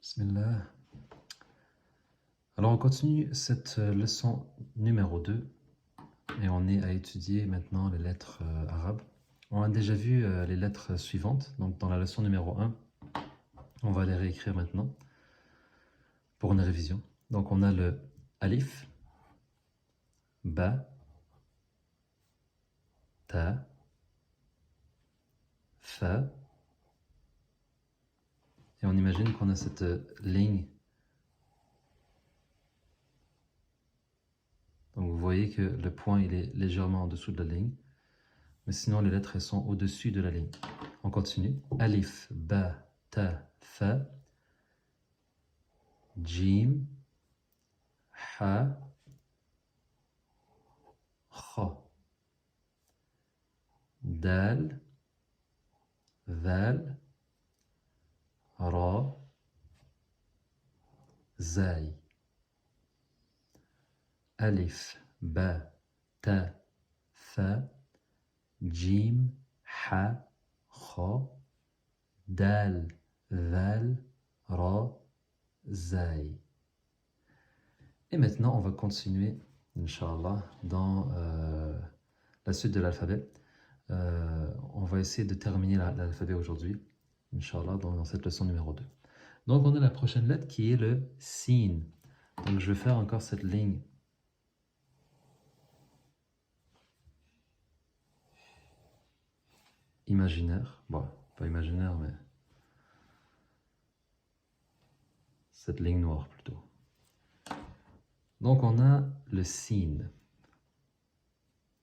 Bismillah. Alors on continue cette leçon numéro 2 et on est à étudier maintenant les lettres arabes. On a déjà vu les lettres suivantes, donc dans la leçon numéro 1, on va les réécrire maintenant pour une révision. Donc on a le alif, ba, ta, fa, et on imagine qu'on a cette ligne. Donc vous voyez que le point il est légèrement en dessous de la ligne, mais sinon les lettres elles sont au-dessus de la ligne. On continue. Alif, ba, ta, fa, jim, ha, kha, dal, val, ra, zay. Alif, ba, ta, fa, jim, ha, kha, dal, val, ra, zay. Et maintenant, on va continuer, Inch'Allah, dans la suite de l'alphabet. On va essayer de terminer l'alphabet aujourd'hui, Inch'Allah, dans cette leçon numéro 2. Donc, on a la prochaine lettre qui est le sin. Donc, je vais faire encore cette ligne imaginaire. Bon, pas imaginaire, mais cette ligne noire plutôt. Donc, on a le sin.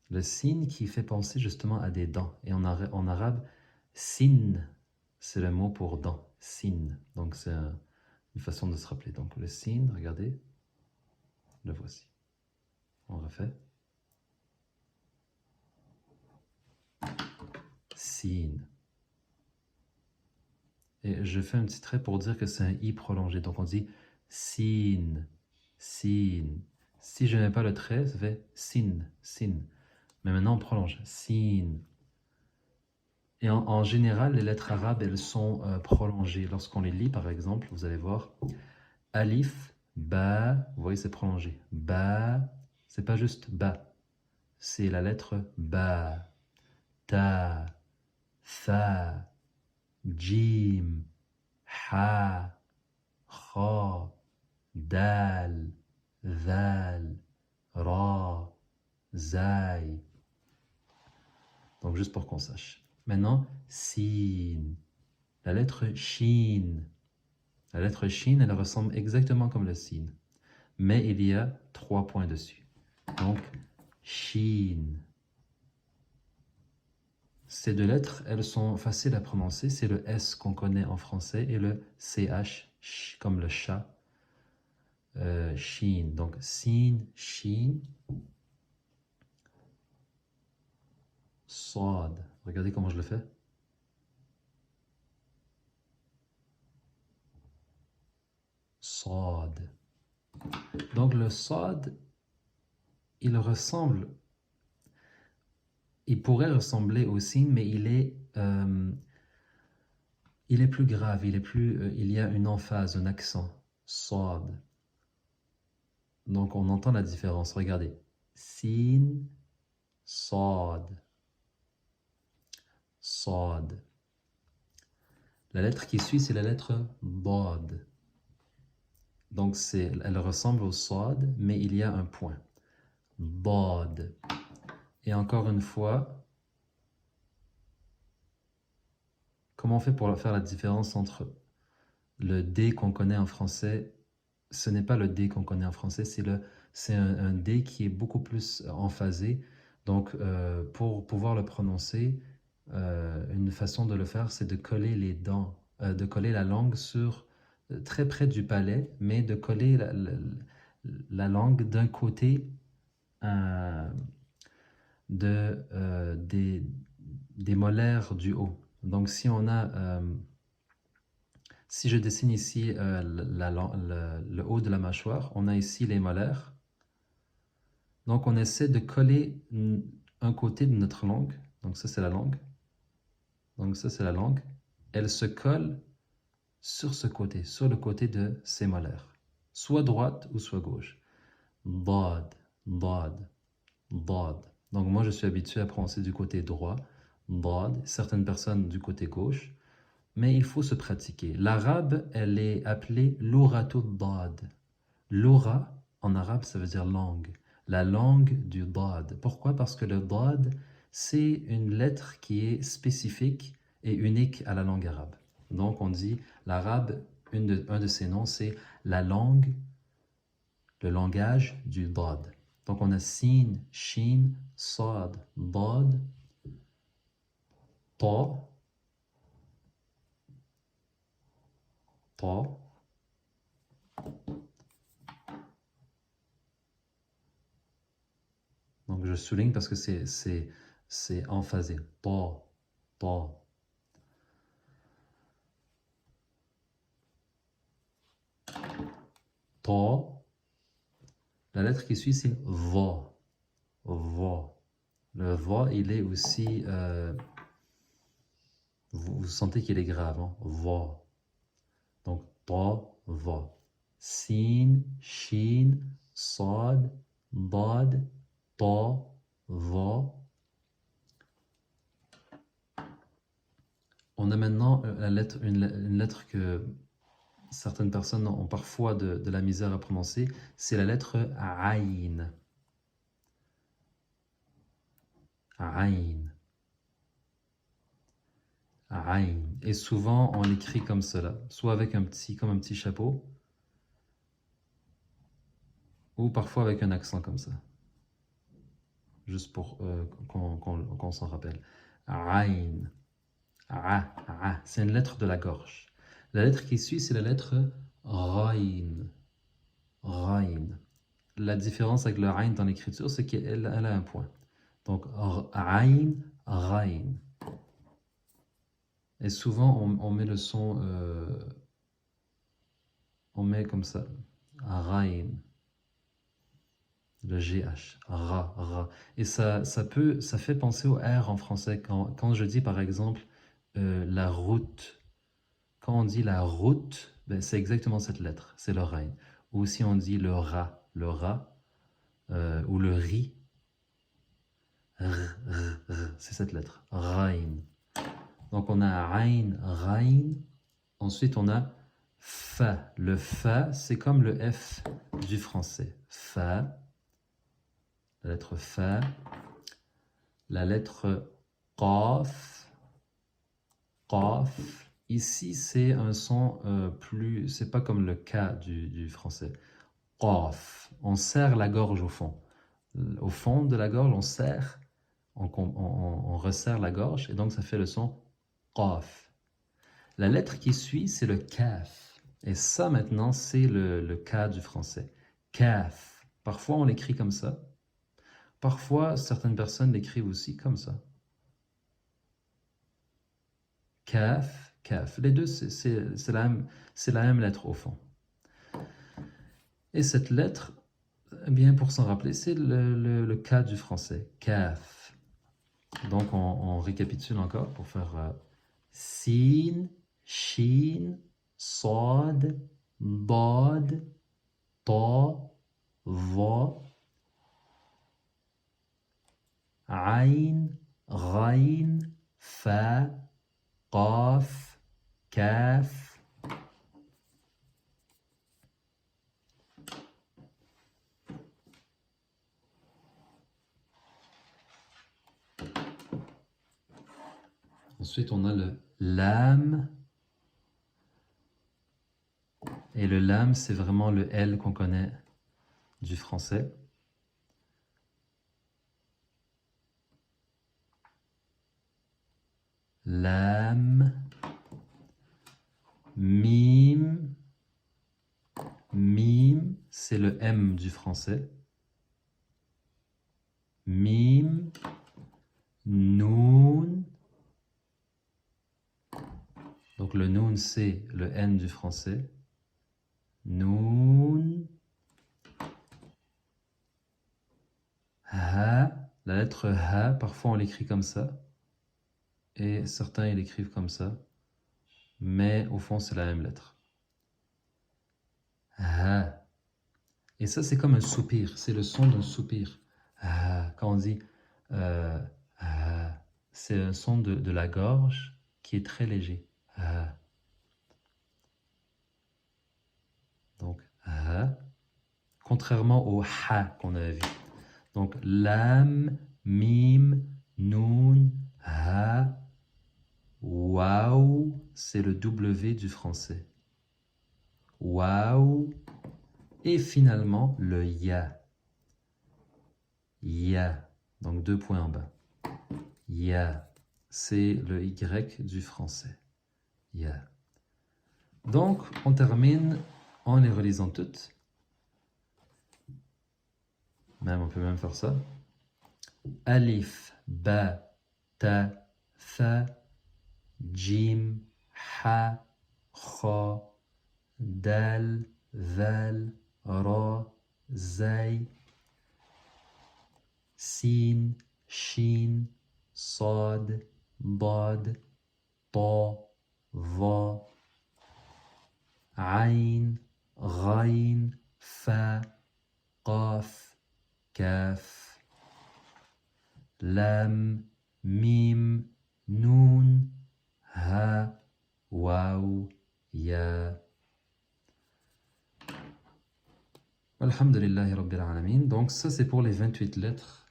Le sin qui fait penser justement à des dents. Et en arabe, sin, c'est le mot pour dents. Sin. Donc, c'est une façon de se rappeler. Donc, le sin, regardez, le voici. On refait. Sin. Et je fais un petit trait pour dire que c'est un i prolongé. Donc, on dit sin, sin. Si je n'ai pas le trait, ça fait sin, sin. Mais maintenant, on prolonge. Sin. Et en général, les lettres arabes, elles sont prolongées. Lorsqu'on les lit, par exemple, vous allez voir, alif, ba, vous voyez, c'est prolongé. Ba, c'est pas juste ba, c'est la lettre ba. Ta, fa, jim, ha, kha, dal, val, ra, zay. Donc, juste pour qu'on sache. Maintenant, sin. La lettre shin. La lettre shin, elle ressemble exactement comme le sin. Mais il y a 3 points dessus. Donc, shin. Ces deux lettres, elles sont faciles à prononcer. C'est le S qu'on connaît en français et le CH, comme le chat. Shin. Donc, sin, shin. Sad. Regardez comment je le fais. Sad. Donc le sad, il ressemble, il pourrait ressembler au sin, mais il est plus grave, il y a une emphase, un accent. Sad. Donc on entend la différence. Regardez. Sin, sad. Sad. La lettre qui suit, c'est la lettre dad. Donc elle ressemble au sad, mais il y a un point. Dad. Et encore une fois, comment on fait pour faire la différence entre le D qu'on connaît en français? Ce n'est pas le D qu'on connaît en français, c'est un D qui est beaucoup plus emphasé. Donc, pour pouvoir le prononcer, une façon de le faire, c'est de coller les dents, de coller la langue sur très près du palais, mais de coller la langue d'un côté des molaires du haut. Donc, si on a, si je dessine ici le haut de la mâchoire, on a ici les molaires. Donc, on essaie de coller un côté de notre langue. Donc, ça, c'est la langue. Donc, ça, c'est la langue. Elle se colle sur ce côté, sur le côté de ces molaires. Soit droite ou soit gauche. Dad, dad, dad. Donc moi je suis habitué à prononcer du côté droit, dad, certaines personnes du côté gauche, mais il faut se pratiquer. L'arabe, elle est appelée l'ouratul dad. L'oura, en arabe, ça veut dire langue. La langue du dad. Pourquoi? Parce que le dad, c'est une lettre qui est spécifique et unique à la langue arabe. Donc on dit l'arabe, un de ses noms, c'est la langue, le langage du dad. Donc on a sin, shin, sad, dad, ta, ta. Donc je souligne parce que c'est emphasé. Ta, ta. Ta. La lettre qui suit, c'est va. Va. Le va, il est aussi... vous sentez qu'il est grave, hein? Va. Donc, ta, va. Sin, shin, sad, dad, ta, va. On a maintenant une lettre que certaines personnes ont parfois de la misère à prononcer. C'est la lettre Aïn. Aïn. Aïn. Et souvent, on l'écrit comme cela, soit avec comme un petit chapeau, ou parfois avec un accent comme ça. Juste pour qu'on s'en rappelle. Aïn. C'est une lettre de la gorge. La lettre qui suit, c'est la lettre Raïn. Raïn. La différence avec le Aïn dans l'écriture, c'est qu'elle a un point. Donc, Aïn, Raïn. Et souvent, on met le son, on met comme ça, Raïn, le GH, ra. Et ça fait penser au R en français. Quand je dis par exemple la route, quand on dit la route, ben, c'est exactement cette lettre, c'est le Raïn. Ou si on dit le rat, ou le riz, c'est cette lettre, Raïn. Donc on a Aïn, Raïn. Ensuite on a Fa. Le Fa, c'est comme le F du français. Fa. La lettre Fa. La lettre Qaf. Qaf. Ici, c'est un son plus... C'est pas comme le K du français. Qaf. On serre la gorge au fond. Au fond de la gorge, on serre, on resserre la gorge, et donc ça fait le son Qaf. La lettre qui suit, c'est le Kaf. Et ça, maintenant, c'est le K du français. Kaf. Parfois, on l'écrit comme ça. Parfois, certaines personnes l'écrivent aussi comme ça. Kaf, kaf. Les deux, c'est la même lettre au fond. Et cette lettre, eh bien, pour s'en rappeler, c'est le K du français. Kaf. Donc, on récapitule encore pour faire sin, shin, sad, dad, ta, va, aïn, raïn, fa, qaf, kaf. Ensuite, on a le lam. Et le lam, c'est vraiment le L qu'on connaît du français. Lam. Mim. Mim, c'est le M du français. Mim. Noun. Donc le noun, c'est le N du français. Noun. Ha. La lettre Ha, parfois on l'écrit comme ça. Et certains, ils l'écrivent comme ça. mais au fond, c'est la même lettre. Ha. Et ça, c'est comme un soupir. C'est le son d'un soupir. Ha. Quand on dit ha, c'est un son de la gorge qui est très léger. Ha. Donc, ha. Contrairement au ha qu'on avait vu. Donc, lam, mim, noun, ha, waouh, c'est le W du français. Waouh. Et finalement, le ya. Ya. Donc, 2 points en bas. Ya. C'est le Y du français. Ya. Donc, on termine en les relisant toutes. Même, on peut même faire ça. Alif, ba, ta, tha, jim, ha, kha, dal, val, ra, zay, sin, shin, صاد, ضاد, طا, ظا, عين, غين, فا, قاف, كاف, لام, ميم, نون, ها, واو, يا. Alhamdulillahi Rabbil Alamin. Donc ça c'est pour les 28 lettres.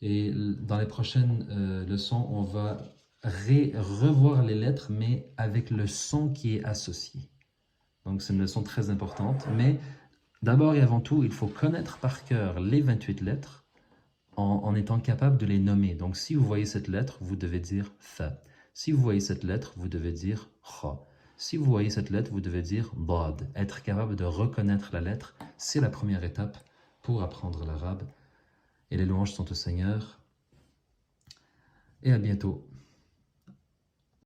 Et dans les prochaines leçons, on va revoir les lettres, mais avec le son qui est associé. Donc c'est une leçon très importante. Mais d'abord et avant tout, il faut connaître par cœur les 28 lettres en étant capable de les nommer. Donc si vous voyez cette lettre, vous devez dire fa. Si vous voyez cette lettre, vous devez dire kha. Si vous voyez cette lettre, vous devez dire dad. Être capable de reconnaître la lettre, c'est la première étape pour apprendre l'arabe. Et les louanges sont au Seigneur. Et à bientôt.